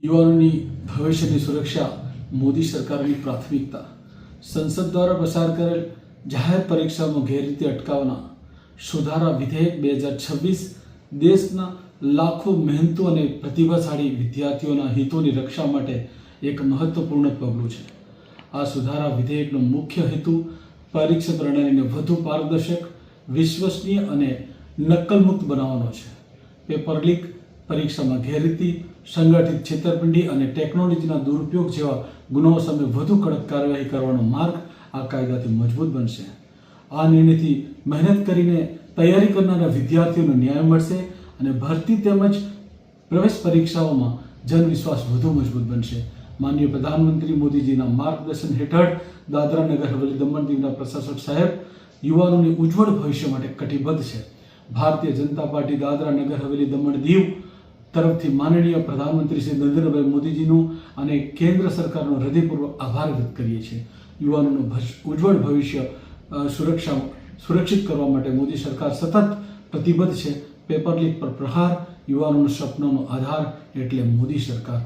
યુવાનોની ભવિષ્યની સુરક્ષા મોદી સરકારની પ્રાથમિકતા। સંસદ દ્વારા પસાર કરેલ જાહેર પરીક્ષામાં ગેરરીતિ અટકાવવાના સુધારા વિધેયક 2026 દેશના લાખો મહેનતુ અને પ્રતિભાશાળી વિદ્યાર્થીઓના હિતોની રક્ષા માટે એક મહત્વપૂર્ણ પગલું છે। આ સુધારા વિધેયકનો મુખ્ય હેતુ પરીક્ષા પ્રણાલીને વધુ પારદર્શક, વિશ્વસનીય અને નકલમુક્ત બનાવવાનો છે। પેપર લીક, પરીક્ષામાં ગેરરીતિ, સંગઠિત છેતરપિંડી અને ટેકનોલોજીના દુરુપયોગ જેવા ગુનાઓ સામે વધુ કડક કાર્યવાહી કરવાનો માર્ગ આ કાયદાથી મજબૂત બનશે। આ નિર્ણયથી મહેનત કરીને તૈયારી કરનારા વિદ્યાર્થીઓને ન્યાય મળશે અને ભરતી તેમજ પ્રવેશ પરીક્ષાઓમાં જનવિશ્વાસ વધુ મજબૂત બનશે। માનનીય પ્રધાનમંત્રી મોદીજીના માર્ગદર્શન હેઠળ દાદરા નગર હવેલી દમણ દીવના પ્રશાસક સાહેબ યુવાનોની ઉજ્જવળ ભવિષ્ય માટે કટિબદ્ધ છે। ભારતીય જનતા પાર્ટી દાદરા નગર હવેલી દમણ દીવ તરફથી માનનીય પ્રધાનમંત્રી શ્રી નરેન્દ્રભાઈ મોદીજીનું અને કેન્દ્ર સરકારનો હૃદયપૂર્વક આભાર વ્યક્ત કરીએ છીએ। યુવાનોનું ઉજ્જવળ ભવિષ્ય સુરક્ષિત કરવા માટે મોદી સરકાર સતત પ્રતિબદ્ધ છે। પેપર લીક પર પ્રહાર, યુવાનોના સપનાનો આધાર એટલે મોદી સરકાર।